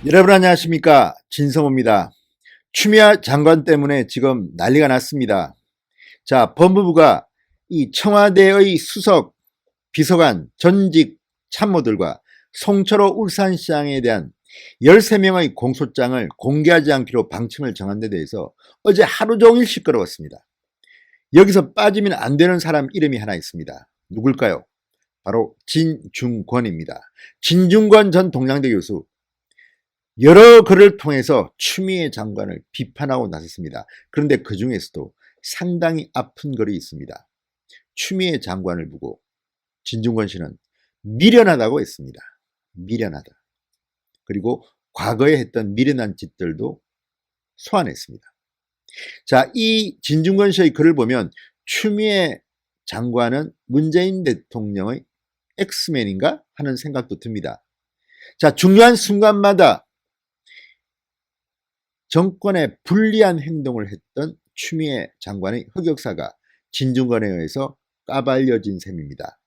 여러분 안녕하십니까, 진성호입니다. 추미애 장관 때문에 지금 난리가 났습니다. 자, 법무부가 이 청와대의 수석 비서관 전직 참모들과 송철호 울산시장에 대한 13명의 공소장을 공개하지 않기로 방침을 정한 데 대해서 어제 하루 종일 시끄러웠습니다. 여기서 빠지면 안 되는 사람 이름이 하나 있습니다. 누굴까요? 바로 진중권입니다. 진중권 전 동양대 교수, 여러 글을 통해서 추미애 장관을 비판하고 나섰습니다. 그런데 그 중에서도 상당히 아픈 글이 있습니다. 추미애 장관을 보고 진중권 씨는 미련하다고 했습니다. 미련하다. 그리고 과거에 했던 미련한 짓들도 소환했습니다. 자, 이 진중권 씨의 글을 보면 추미애 장관은 문재인 대통령의 엑스맨인가 하는 생각도 듭니다. 자, 중요한 순간마다 정권에 불리한 행동을 했던 추미애 장관의 흑역사가 진중권에 의해서 까발려진 셈입니다.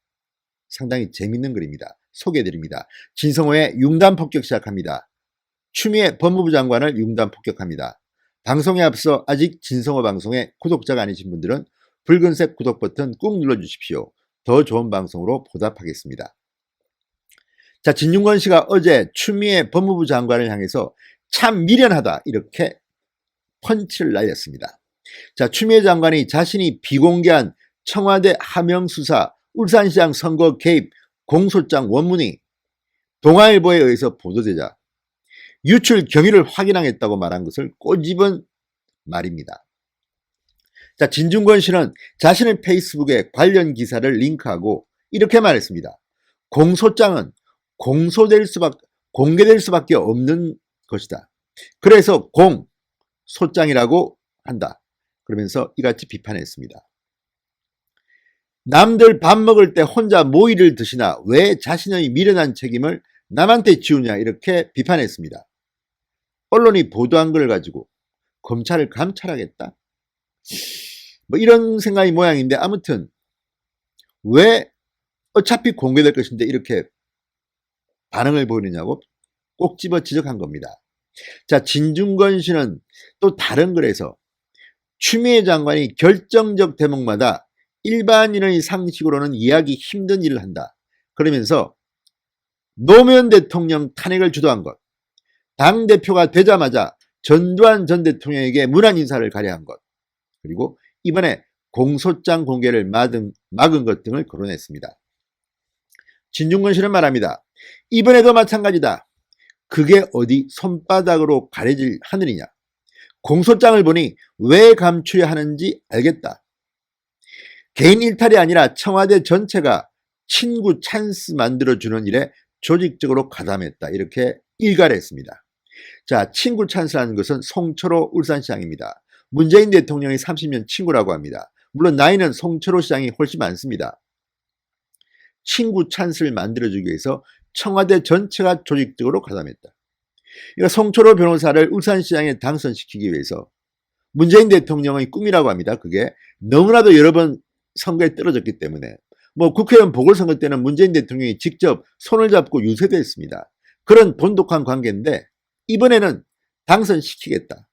상당히 재밌는 글입니다. 소개해드립니다. 진성호의 융단 폭격 시작합니다. 추미애 법무부 장관을 융단 폭격합니다. 방송에 앞서 아직 진성호 방송에 구독자가 아니신 분들은 붉은색 구독 버튼 꾹 눌러주십시오. 더 좋은 방송으로 보답하겠습니다. 자, 진중권 씨가 어제 추미애 법무부 장관을 향해서 참 미련하다 이렇게 펀치를 날렸습니다. 자, 추미애 장관이 자신이 비공개한 청와대 하명수사 울산시장 선거 개입 공소장 원문이 동아일보에 의해서 보도되자 유출 경위를 확인하겠다고 말한 것을 꼬집은 말입니다. 자, 진중권 씨는 자신의 페이스북에 관련 기사를 링크하고 이렇게 말했습니다. 공소장은 공개될 수밖에 없는 것이다. 그래서 소장이라고 한다. 그러면서 이같이 비판했습니다. 남들 밥 먹을 때 혼자 모이를 드시나 왜 자신의 미련한 책임을 남한테 지우냐 이렇게 비판했습니다. 언론이 보도한 걸 가지고 검찰을 감찰하겠다? 뭐 이런 생각이 모양인데 아무튼 왜 어차피 공개될 것인데 이렇게 반응을 보이느냐고 꼭 집어 지적한 겁니다. 자, 진중권 씨는 또 다른 글에서 추미애 장관이 결정적 대목마다 일반인의 상식으로는 이해하기 힘든 일을 한다. 그러면서 노무현 대통령 탄핵을 주도한 것, 당대표가 되자마자 전두환 전 대통령에게 문안 인사를 가려한 것, 그리고 이번에 공소장 공개를 막은 것 등을 거론했습니다. 진중권 씨는 말합니다. 이번에도 마찬가지다. 그게 어디 손바닥으로 가려질 하늘이냐. 공소장을 보니 왜 감추려 하는지 알겠다. 개인 일탈이 아니라 청와대 전체가 친구 찬스 만들어주는 일에 조직적으로 가담했다. 이렇게 일갈했습니다. 자, 친구 찬스라는 것은 송철호 울산시장입니다. 문재인 대통령이 30년 친구라고 합니다. 물론 나이는 송철호 시장이 훨씬 많습니다. 친구 찬스를 만들어주기 위해서 청와대 전체가 조직적으로 가담했다. 그러니까 송철호 변호사를 울산시장에 당선시키기 위해서 문재인 대통령의 꿈이라고 합니다. 그게 너무나도 여러 번 선거에 떨어졌기 때문에 뭐 국회의원 보궐선거 때는 문재인 대통령이 직접 손을 잡고 유세도 했습니다. 그런 돈독한 관계인데 이번에는 당선시키겠다.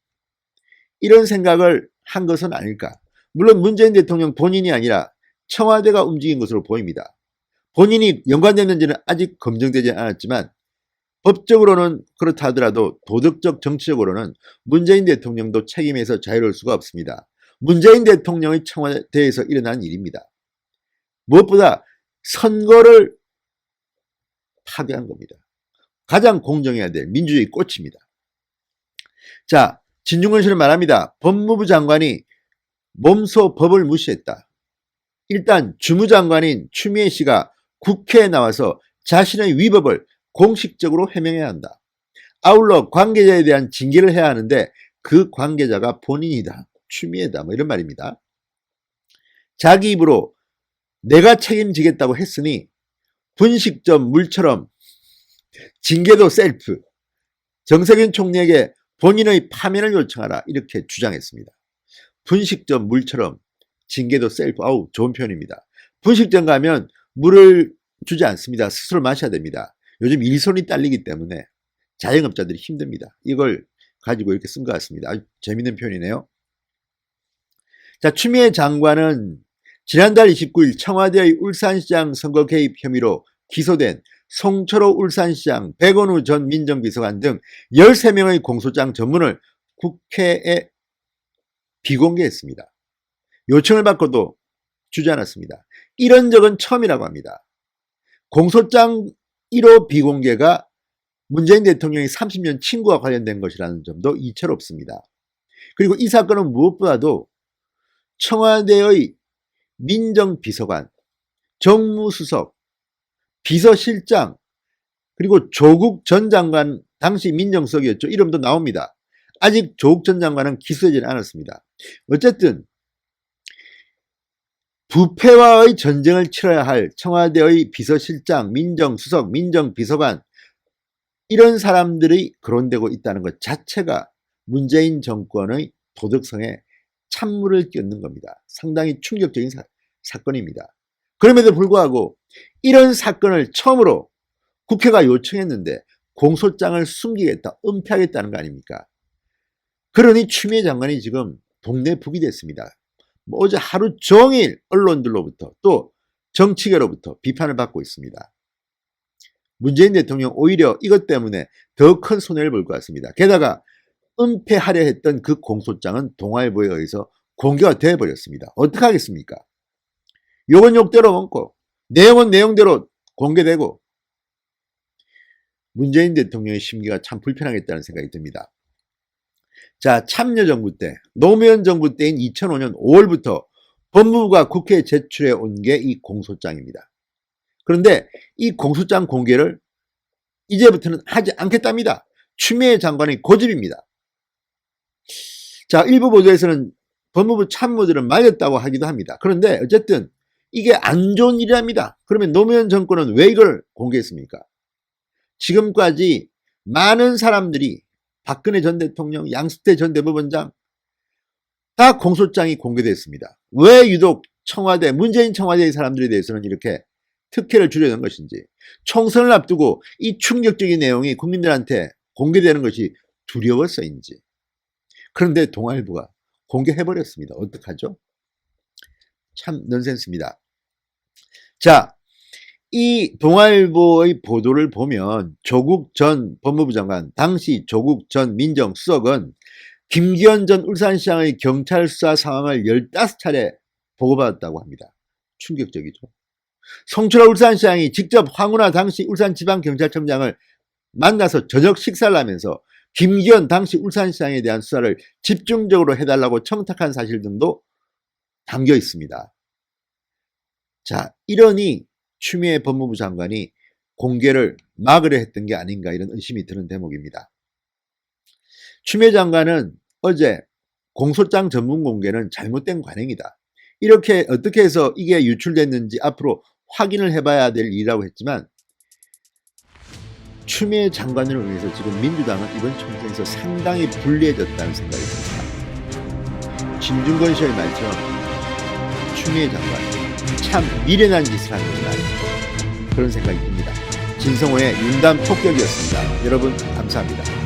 이런 생각을 한 것은 아닐까. 물론 문재인 대통령 본인이 아니라 청와대가 움직인 것으로 보입니다. 본인이 연관됐는지는 아직 검증되지 않았지만 법적으로는 그렇다 하더라도 도덕적 정치적으로는 문재인 대통령도 책임에서 자유로울 수가 없습니다. 문재인 대통령의 청와대에서 일어난 일입니다. 무엇보다 선거를 파괴한 겁니다. 가장 공정해야 될 민주주의 꽃입니다. 자, 진중권 씨는 말합니다. 법무부 장관이 몸소 법을 무시했다. 일단 주무장관인 추미애 씨가 국회에 나와서 자신의 위법을 공식적으로 해명해야 한다. 아울러 관계자에 대한 징계를 해야 하는데 그 관계자가 본인이다. 추미애다. 뭐 이런 말입니다. 자기 입으로 내가 책임지겠다고 했으니 분식점 물처럼 징계도 셀프. 정세균 총리에게 본인의 파면을 요청하라. 이렇게 주장했습니다. 분식점 물처럼 징계도 셀프. 아우, 좋은 표현입니다. 분식점 가면 물을 주지 않습니다. 스스로 마셔야 됩니다. 요즘 일손이 딸리기 때문에 자영업자들이 힘듭니다. 이걸 가지고 이렇게 쓴 것 같습니다. 아주 재밌는 표현이네요. 자, 추미애 장관은 지난달 29일 청와대의 울산시장 선거 개입 혐의로 기소된 송철호 울산시장, 백원우 전 민정비서관 등 13명의 공소장 전문을 국회에 비공개했습니다. 요청을 받고도 주지 않았습니다. 이런 적은 처음이라고 합니다. 공소장 1호 비공개가 문재인 대통령의 30년 친구와 관련된 것이라는 점도 이채롭습니다. 그리고 이 사건은 무엇보다도 청와대의 민정비서관, 정무수석, 비서실장, 그리고 조국 전 장관, 당시 민정수석이었죠. 이름도 나옵니다. 아직 조국 전 장관은 기소되지는 않았습니다. 어쨌든 부패와의 전쟁을 치러야 할 청와대의 비서실장, 민정수석, 민정비서관, 이런 사람들이 거론되고 있다는 것 자체가 문재인 정권의 도덕성에 찬물을 끼얹는 겁니다. 상당히 충격적인 사건입니다. 그럼에도 불구하고 이런 사건을 처음으로 국회가 요청했는데 공소장을 숨기겠다, 은폐하겠다는 거 아닙니까? 그러니 추미애 장관이 지금 동네북이 됐습니다. 어제 하루 종일 언론들로부터 또 정치계로부터 비판을 받고 있습니다. 문재인 대통령 오히려 이것 때문에 더 큰 손해를 볼 것 같습니다. 게다가 은폐하려 했던 그 공소장은 동아일보에 의해서 공개가 되어버렸습니다. 어떻게 하겠습니까? 욕은 욕대로 먹고 내용은 내용대로 공개되고 문재인 대통령의 심기가 참 불편하겠다는 생각이 듭니다. 자, 참여정부 때, 노무현 정부 때인 2005년 5월부터 법무부가 국회에 제출해 온 게 이 공소장입니다. 그런데 이 공소장 공개를 이제부터는 하지 않겠답니다. 추미애 장관의 고집입니다. 자, 일부 보도에서는 법무부 참모들은 말렸다고 하기도 합니다. 그런데 어쨌든 이게 안 좋은 일이랍니다. 그러면 노무현 정권은 왜 이걸 공개했습니까? 지금까지 많은 사람들이 박근혜 전 대통령, 양승태 전 대법원장 다 공소장이 공개됐습니다. 왜 유독 청와대, 문재인 청와대의 사람들에 대해서는 이렇게 특혜를 주려는 것인지, 총선을 앞두고 이 충격적인 내용이 국민들한테 공개되는 것이 두려워서인지. 그런데 동아일보가 공개해버렸습니다. 어떡하죠? 참 넌센스입니다. 자, 이 동아일보의 보도를 보면 조국 전 법무부 장관, 당시 조국 전 민정수석은 김기현 전 울산시장의 경찰 수사 상황을 15차례 보고받았다고 합니다. 충격적이죠. 송철호 울산시장이 직접 황운하 당시 울산지방경찰청장을 만나서 저녁 식사를 하면서 김기현 당시 울산시장에 대한 수사를 집중적으로 해달라고 청탁한 사실 등도 담겨 있습니다. 자, 이러니 추미애 법무부 장관이 공개를 막으려 했던 게 아닌가, 이런 의심이 드는 대목입니다. 추미애 장관은 어제 공소장 전문 공개는 잘못된 관행이다, 이렇게 어떻게 해서 이게 유출됐는지 앞으로 확인을 해봐야 될 일이라고 했지만, 추미애 장관을 위해서 지금 민주당은 이번 총선에서 상당히 불리해졌다는 생각이 듭니다. 진중권 씨의 말처럼 추미애 장관 참 미련한 짓을 하는 것은 아닌가, 그런 생각이 듭니다. 진성호의 윤담 폭격이었습니다. 여러분 감사합니다.